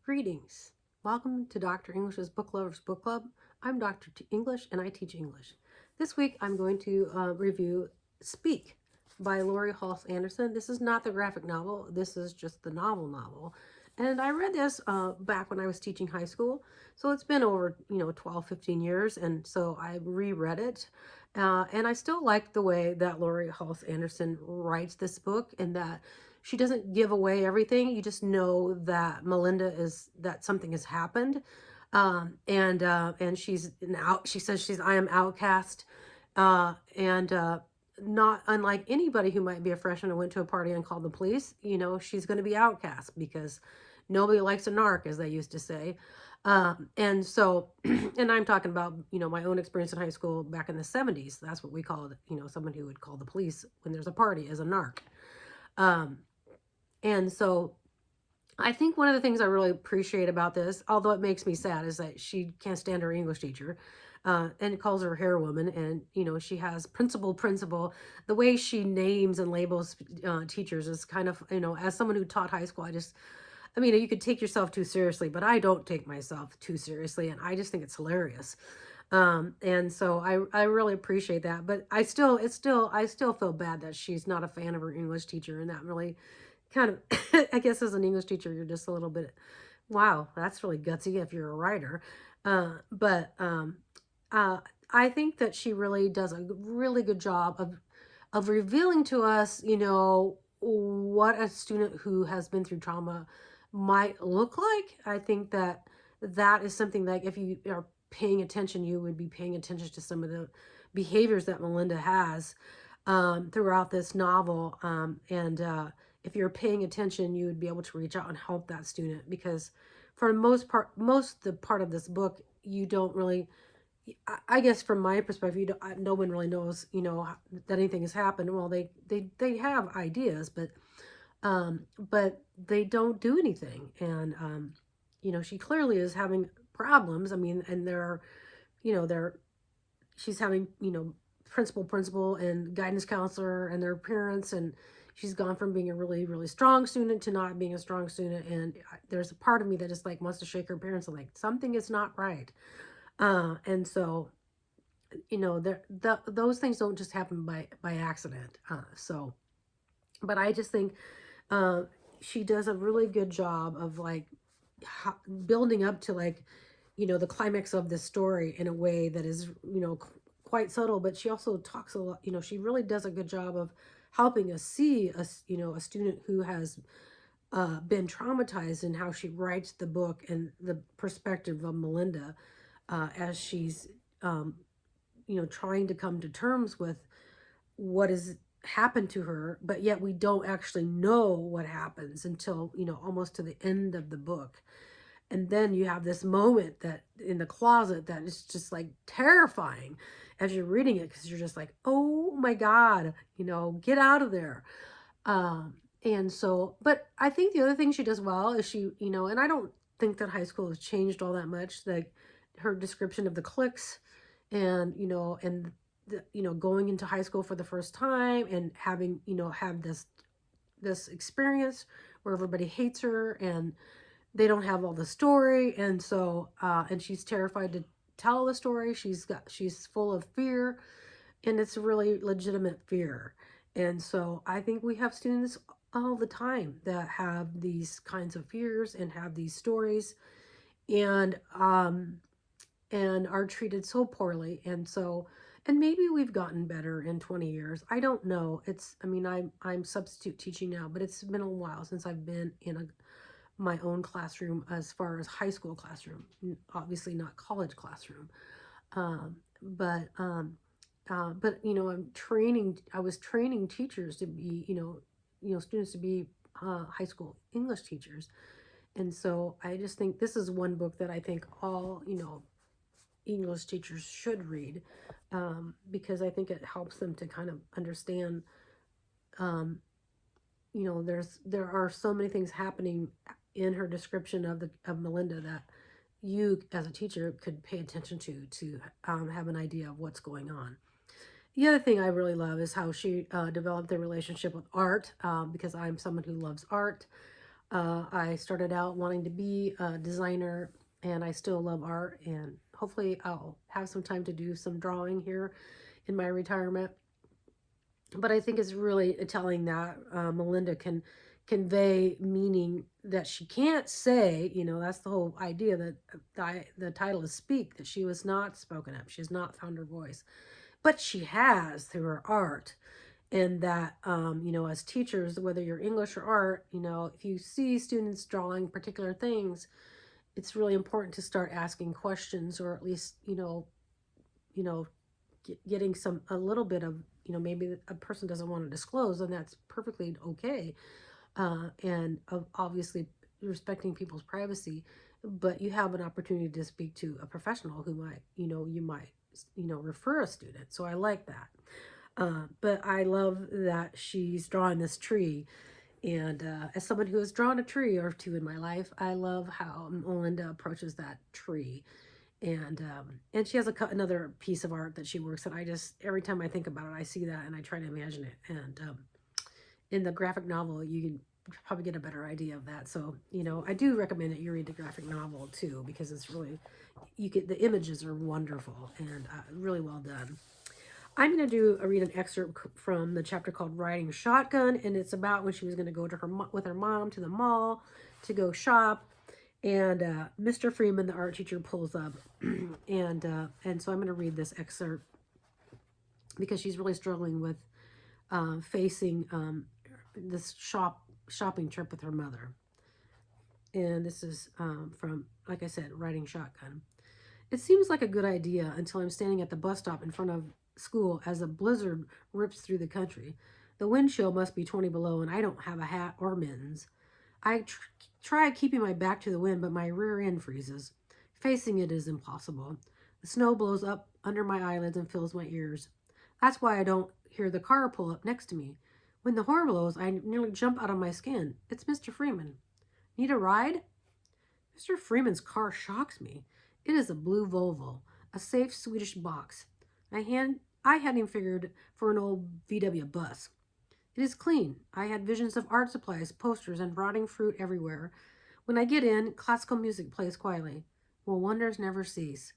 Greetings. Welcome to Dr. English's Book Lovers Book Club. I'm Dr. English and I teach English. This week I'm going to review Speak by Laurie Halse Anderson. This is not the graphic novel. This is just the novel. And I read this back when I was teaching high school. So it's been over, 12, 15 years. And so I reread it. And I still like the way that Laurie Halse Anderson writes this book, and that she doesn't give away everything. You just know that that something has happened. And she's she says I am outcast. And not unlike anybody who might be a freshman and went to a party and called the police, she's going to be outcast because nobody likes a narc, as they used to say. And so, and I'm talking about, my own experience in high school back in the 70s. That's what we called, someone who would call the police when there's a party as a narc. Um, and so I think one of the things I really appreciate about this, although it makes me sad, is that she can't stand her English teacher, and calls her hair woman. And, she has principal. The way she names and labels teachers is kind of, as someone who taught high school, you could take yourself too seriously, but I don't take myself too seriously. And I just think it's hilarious. And so I really appreciate that, but I still feel bad that she's not a fan of her English teacher. And that really kind of, I guess as an English teacher, you're just a little bit, wow, that's really gutsy if you're a writer. But I think that she really does a really good job of revealing to us, what a student who has been through trauma might look like. I think that is something that if you are paying attention, you would be paying attention to some of the behaviors that Melinda has throughout this novel. And if you're paying attention, you would be able to reach out and help that student, because for the most the part of this book, you don't really, I guess from my perspective, no one really knows, that anything has happened. Well, they have ideas, but they don't do anything. And she clearly is having problems. And she's having, principal and guidance counselor and their parents, and she's gone from being a really, really strong student to not being a strong student. And there's a part of me that just like wants to shake her parents and like, something is not right. And so, those things don't just happen by accident. But I just think she does a really good job of like building up to like, the climax of this story in a way that is, quite subtle. But she also talks a lot, she really does a good job of helping us see a student who has been traumatized, and how she writes the book and the perspective of Melinda as she's trying to come to terms with what has happened to her, but yet we don't actually know what happens until almost to the end of the book. And then you have this moment that in the closet that is just like terrifying as you're reading it, because you're just like, oh my God, get out of there. And so, but I think the other thing she does well is and I don't think that high school has changed all that much. Like her description of the cliques, and going into high school for the first time and having have this experience where everybody hates her and they don't have all the story. And so and she's terrified to tell the story. She's full of fear, and it's really legitimate fear. And so I think we have students all the time that have these kinds of fears and have these stories, and are treated so poorly. And maybe we've gotten better in 20 years. I don't know. I'm substitute teaching now, but it's been a while since I've been in my own classroom as far as high school classroom, obviously not college classroom. Um, but I was training teachers to be, students to be high school English teachers. And so I just think this is one book that I think all, English teachers should read, because I think it helps them to kind of understand, there are so many things happening in her description of Melinda that you as a teacher could pay attention to have an idea of what's going on. The other thing I really love is how she developed the relationship with art, because I'm someone who loves art. I started out wanting to be a designer, and I still love art, and hopefully I'll have some time to do some drawing here in my retirement. But I think it's really telling that Melinda can convey meaning that she can't say. That's the whole idea, that the title is Speak, that she was not spoken up. She has not found her voice, but she has through her art. And that, as teachers, whether you're English or art, if you see students drawing particular things, it's really important to start asking questions, or at least, you know, getting a little bit of, maybe a person doesn't want to disclose, and that's perfectly okay. And obviously respecting people's privacy, but you have an opportunity to speak to a professional who might, you might, refer a student. So I like that. But I love that she's drawing this tree. And as someone who has drawn a tree or two in my life, I love how Melinda approaches that tree. And she has another piece of art that she works, and I just, every time I think about it, I see that and I try to imagine it. And in the graphic novel, you can probably get a better idea of that. So, I do recommend that you read the graphic novel too, because it's really, the images are wonderful and really well done. I'm going to read an excerpt from the chapter called Riding Shotgun, and it's about when she was going to go with her mom to the mall to go shop, and Mr. Freeman, the art teacher, pulls up, and so I'm going to read this excerpt because she's really struggling with facing this shopping trip with her mother. And this is from, like I said, Riding Shotgun. It seems like a good idea until I'm standing at the bus stop in front of school as a blizzard rips through the country. The wind chill must be 20 below, and I don't have a hat or mittens. I try keeping my back to the wind, but my rear end freezes. Facing it is impossible. The snow blows up under my eyelids and fills my ears. That's why I don't hear the car pull up next to me. When the horn blows, I nearly jump out of my skin. It's Mr. Freeman. Need a ride? Mr. Freeman's car shocks me. It is a blue Volvo, a safe Swedish box. I had him figured for an old VW bus. It is clean. I had visions of art supplies, posters, and rotting fruit everywhere. When I get in, classical music plays quietly. Well, wonders never cease.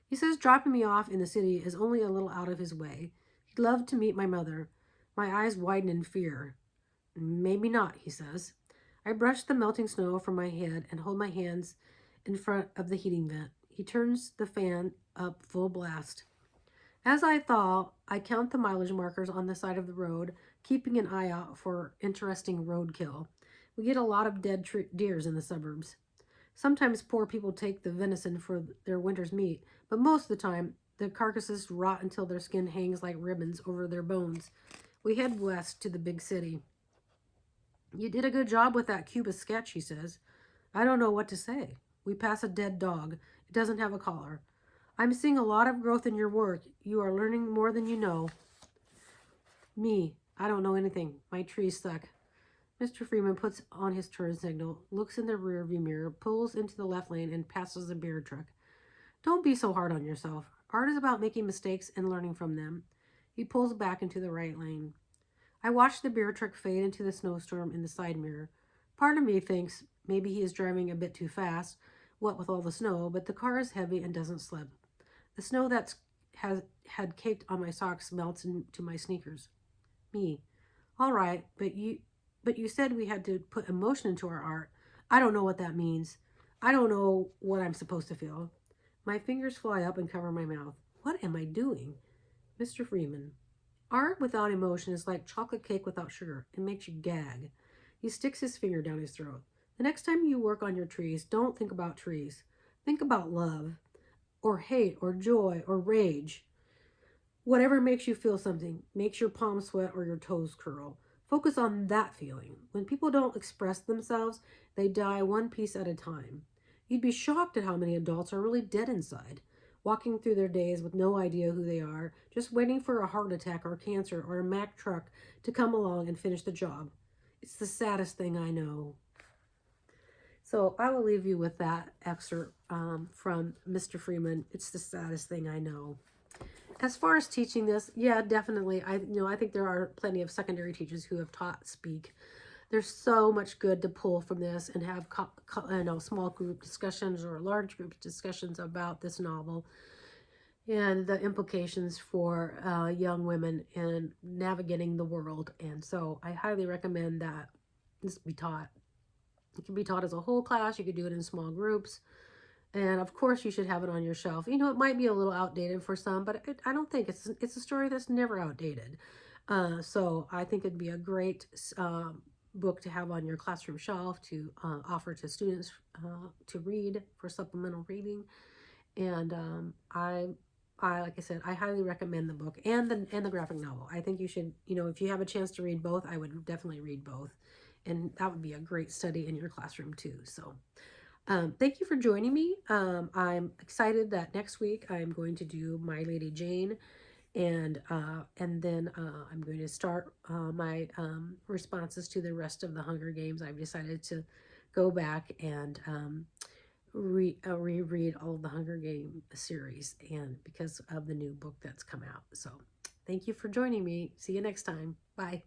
He says dropping me off in the city is only a little out of his way. He'd love to meet my mother. My eyes widen in fear. Maybe not, he says. I brush the melting snow from my head and hold my hands in front of the heating vent. He turns the fan up full blast. As I thaw, I count the mileage markers on the side of the road, keeping an eye out for interesting roadkill. We get a lot of dead deers in the suburbs. Sometimes poor people take the venison for their winter's meat, but most of the time, the carcasses rot until their skin hangs like ribbons over their bones. We head west to the big city. You did a good job with that Cubist sketch, he says. I don't know what to say. We pass a dead dog. It doesn't have a collar. I'm seeing a lot of growth in your work. You are learning more than you know. Me, I don't know anything. My trees suck. Mr. Freeman puts on his turn signal, looks in the rearview mirror, pulls into the left lane, and passes a beer truck. Don't be so hard on yourself. Art is about making mistakes and learning from them. He pulls back into the right lane. I watch the beer truck fade into the snowstorm in the side mirror. Part of me thinks maybe he is driving a bit too fast, what with all the snow, but the car is heavy and doesn't slip. The snow that had caked on my socks melts into my sneakers. Me. All right, but you said we had to put emotion into our art. I don't know what that means. I don't know what I'm supposed to feel. My fingers fly up and cover my mouth. What am I doing? Mr. Freeman. Art without emotion is like chocolate cake without sugar. It makes you gag. He sticks his finger down his throat. The next time you work on your trees, don't think about trees. Think about love, or hate, or joy, or rage. Whatever makes you feel something, makes your palms sweat or your toes curl. Focus on that feeling. When people don't express themselves, they die one piece at a time. You'd be shocked at how many adults are really dead inside, walking through their days with no idea who they are, just waiting for a heart attack or cancer or a Mack truck to come along and finish the job. It's the saddest thing I know. So I will leave you with that excerpt from Mr. Freeman. It's the saddest thing I know. As far as teaching this, yeah, definitely. I think there are plenty of secondary teachers who have taught Speak. There's so much good to pull from this and have small group discussions or large group discussions about this novel and the implications for young women in navigating the world. And so I highly recommend that this be taught. It can be taught as a whole class. You could do it in small groups. And of course, you should have it on your shelf. You know, it might be a little outdated for some, but I don't think it's a story that's never outdated. So I think it'd be a great book to have on your classroom shelf to offer to students to read for supplemental reading. And like I said, I highly recommend the book and the graphic novel. I think you should, you know, if you have a chance to read both, I would definitely read both, and that would be a great study in your classroom too. So. Thank you for joining me. I'm excited that next week I'm going to do My Lady Jane, and then I'm going to start my responses to the rest of the Hunger Games. I've decided to go back and reread all of the Hunger Game series, and because of the new book that's come out. So, thank you for joining me. See you next time. Bye.